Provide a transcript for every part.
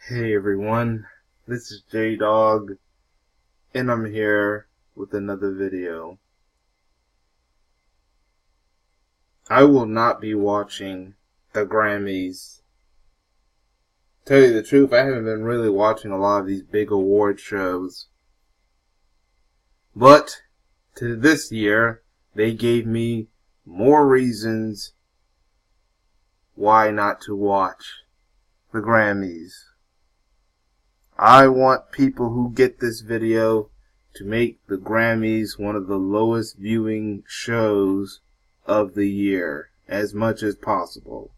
Hey everyone, this is J-Dog, and I'm here with another video. I will not be watching the Grammys. Tell you the truth, I haven't been really watching a lot of these big award shows. But, to this year, they gave me more reasons why not to watch the Grammys. I want people who get this video to make the Grammys one of the lowest viewing shows of the year as much as possible.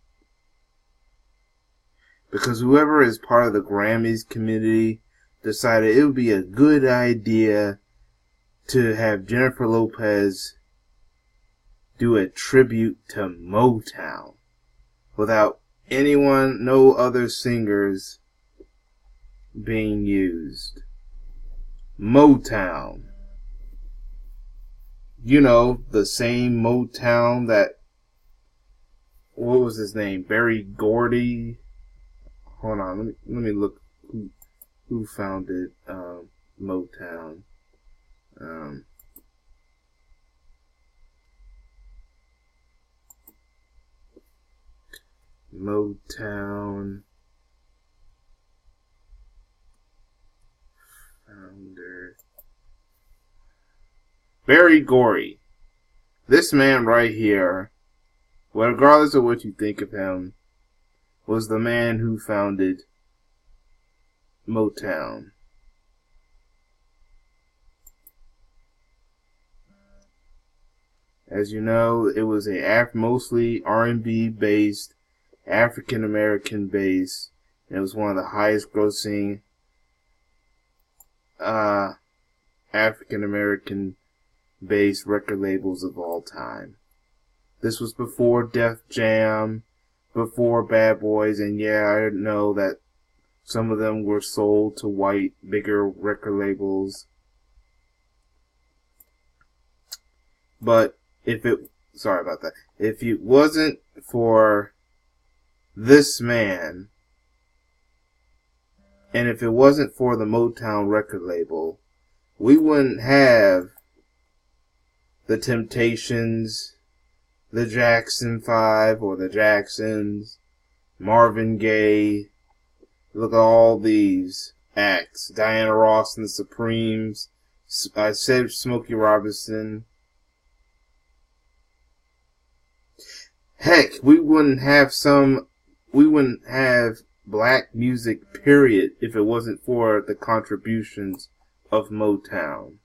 Because whoever is part of the Grammys committee decided it would be a good idea to have Jennifer Lopez do a tribute to Motown without no other singers being used. Motown. You know, the same Motown that, what was his name? Berry Gordy? Hold on, let me look who founded Motown. Motown founder Berry Gordy. This man right here, regardless of what you think of him, was the man who founded Motown. As you know, it was a mostly R&B based, African American based, and it was one of the highest grossing African American based record labels of all time. This was before Def Jam, before Bad Boys, and yeah, I know that some of them were sold to white, bigger record labels. But if it wasn't for this man, and if it wasn't for the Motown record label, we wouldn't have the Temptations, the Jackson 5 or the Jacksons, Marvin Gaye. Look at all these acts. Diana Ross and the Supremes. I said Smokey Robinson. Heck, we wouldn't have black music, period, if it wasn't for the contributions of Motown.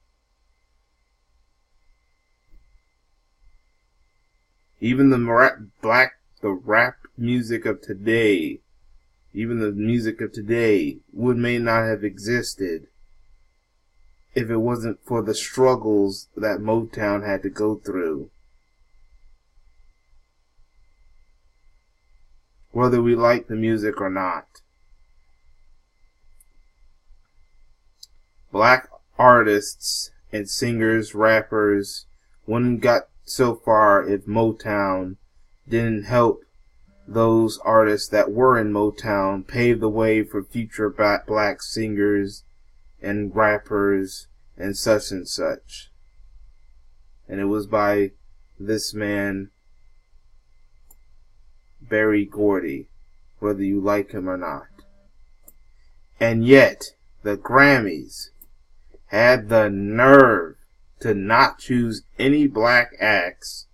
Even the rap music of today, may not have existed if it wasn't for the struggles that Motown had to go through. Whether we like the music or not. Black artists and singers, rappers, wouldn't got so far if Motown didn't help those artists that were in Motown pave the way for future black singers and rappers and such and such. And it was by this man, Berry Gordy, whether you like him or not. And yet, the Grammys had the nerve to not choose any black acts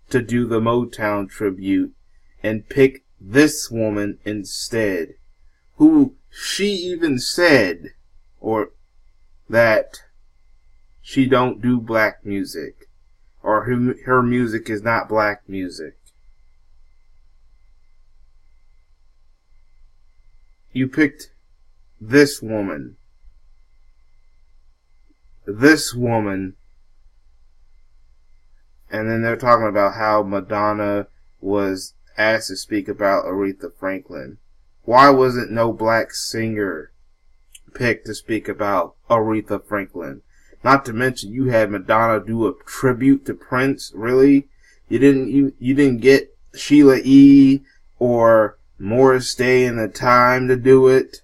to do the Motown tribute and pick this woman instead, who she even said that she don't do black music, or her music is not black music. You picked this woman, and then they're talking about how Madonna was asked to speak about Aretha Franklin. Why wasn't no black singer picked to speak about Aretha Franklin? Not to mention you had Madonna do a tribute to Prince. Really? You didn't get Sheila E. or Morris Day and the Time to do it.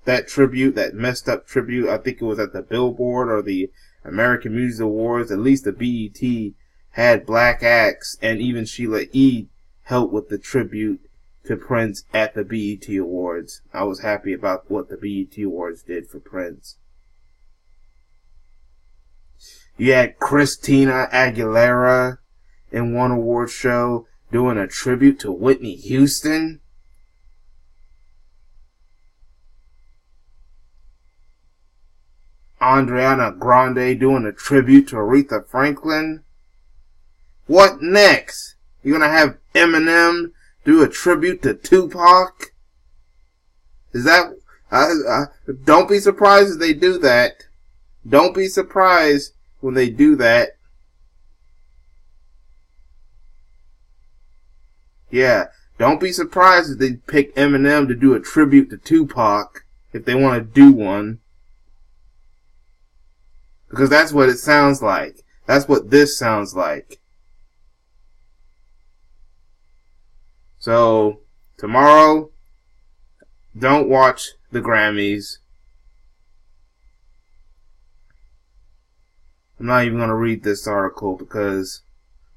that tribute, that messed up tribute. I think it was at the Billboard or the American Music Awards. At least the BET had black acts, and even Sheila E. helped with the tribute to Prince at the BET Awards. I was happy about what the BET Awards did for Prince. You had Christina Aguilera in one award show doing a tribute to Whitney Houston. Ariana Grande doing a tribute to Aretha Franklin. What next? You're gonna have Eminem do a tribute to Tupac? Is that... don't be surprised if they do that. Don't be surprised when they do that. Yeah, don't be surprised if they pick Eminem to do a tribute to Tupac, if they want to do one. Because that's what it sounds like. That's what this sounds like. So, tomorrow, don't watch the Grammys. I'm not even going to read this article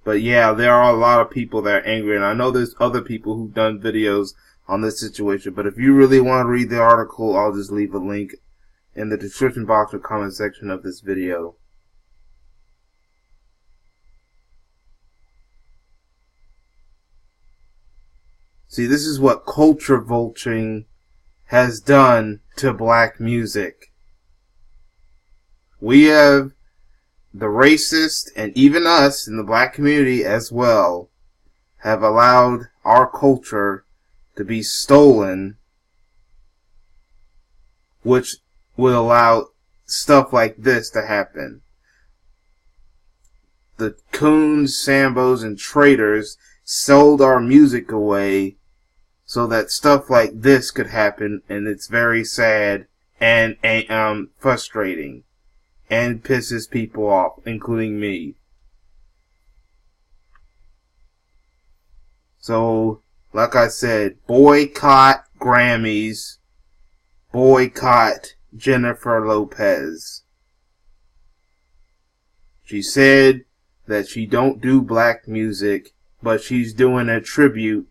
but yeah, there are a lot of people that are angry, and I know there's other people who've done videos on this situation, but if you really want to read the article, I'll just leave a link in the description box or comment section of this video. See, this is what culture vulturing has done to black music. We have the racist, and even us in the black community as well, have allowed our culture to be stolen, which will allow stuff like this to happen. The coons, sambos, and traitors sold our music away so that stuff like this could happen, and it's very sad and frustrating. And pisses people off, including me. So, like I said, boycott Grammys. Boycott Jennifer Lopez. She said that she don't do black music, but she's doing a tribute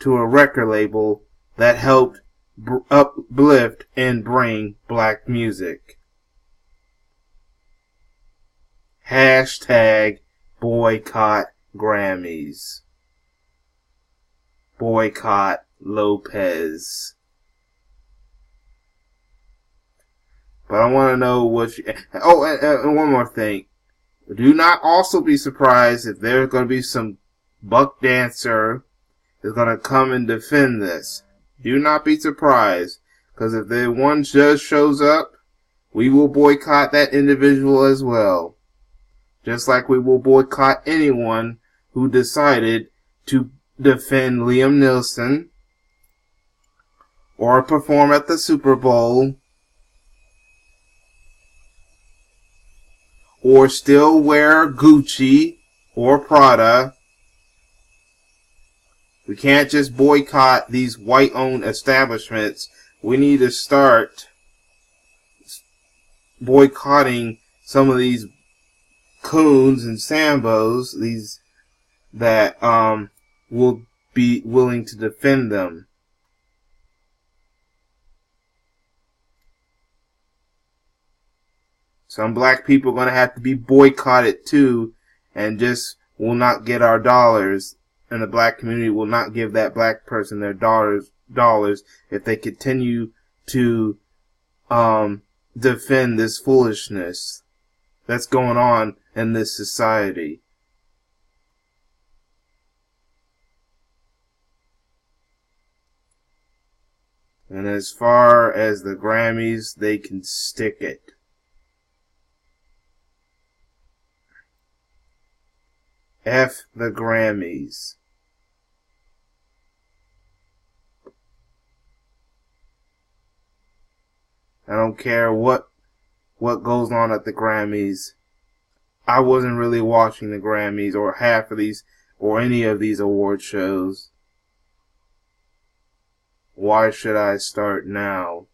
to a record label that helped uplift and bring black music. Hashtag boycott Grammys. Boycott Lopez. But I want to know what you... Oh, and one more thing. Do not also be surprised if there's going to be some buck dancer that's going to come and defend this. Do not be surprised. Because if the one judge shows up, we will boycott that individual as well. Just like we will boycott anyone who decided to defend Liam Neeson or perform at the Super Bowl or still wear Gucci or Prada. We can't just boycott these white-owned establishments. We need to start boycotting some of these coons and sambos, these that will be willing to defend them. Some black people are going to have to be boycotted too, and just will not get our dollars, and the black community will not give that black person their dollars if they continue to defend this foolishness that's going on in this society. And as far as the Grammys, they can stick it. F the Grammys. I don't care what goes on at the Grammys. I wasn't really watching the Grammys or half of these or any of these award shows. Why should I start now?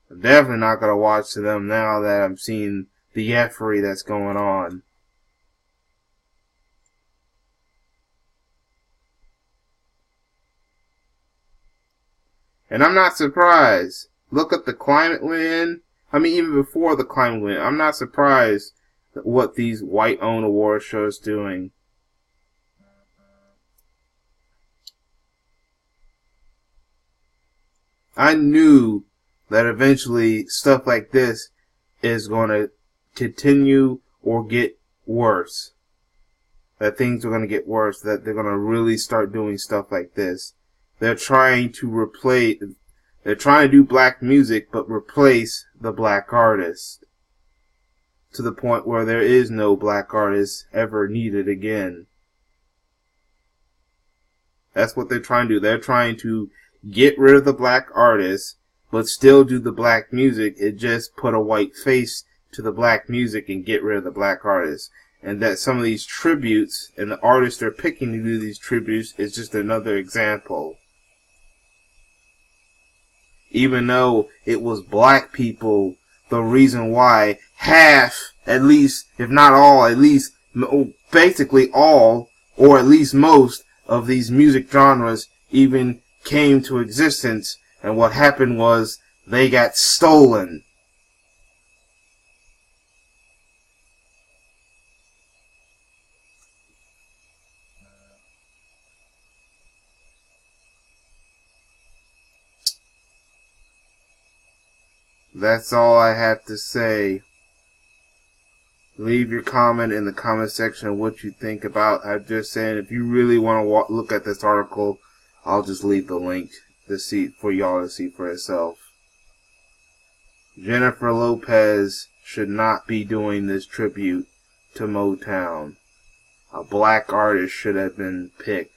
I'm definitely not going to watch them now that I'm seeing the effery that's going on. And I'm not surprised. Look at the climate we're in. I mean, even before the climate we're in, I'm not surprised at what these white-owned award shows doing. I knew that eventually stuff like this is going to continue or get worse. That things are going to get worse. That they're going to really start doing stuff like this. They're trying to do black music, but replace the black artist. To the point where there is no black artist ever needed again. That's what they're trying to do. They're trying to get rid of the black artist, but still do the black music. It just put a white face to the black music and get rid of the black artist. And that some of these tributes and the artists they're picking to do these tributes is just another example. Even though it was black people, the reason why half, at least, if not all, at least basically all, or at least most of these music genres even came to existence, and what happened was they got stolen. That's all I have to say. Leave your comment in the comment section of what you think about. I'm just saying, if you really want to look at this article, I'll just leave the link to see for y'all to see for yourself. Jennifer Lopez should not be doing this tribute to Motown. A black artist should have been picked.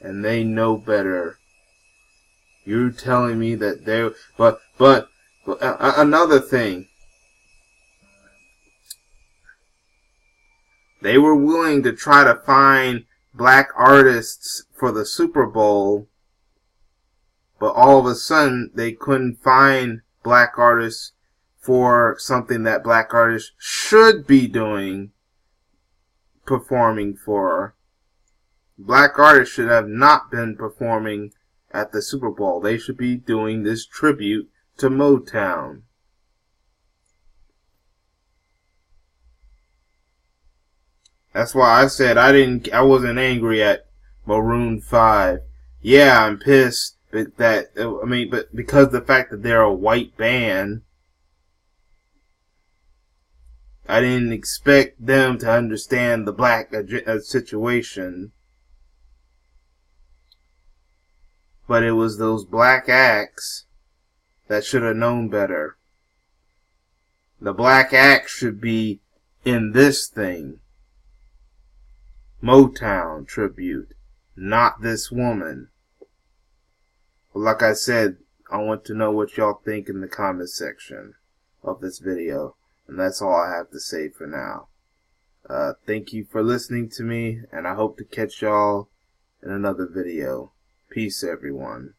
And they know better. You're telling me that they... But another thing. They were willing to try to find black artists for the Super Bowl, but all of a sudden they couldn't find black artists for something that black artists should be doing, performing for. Black artists should have not been performing at the Super Bowl. They should be doing this tribute to Motown. That's why I said I wasn't angry at Maroon 5. Yeah, I'm pissed but because the fact that they're a white band, I didn't expect them to understand the black situation. But it was those black acts that should have known better. The black act should be in this thing. Motown tribute, not this woman. But like I said, I want to know what y'all think in the comment section of this video. And that's all I have to say for now. Thank you for listening to me, and I hope to catch y'all in another video. Peace, everyone.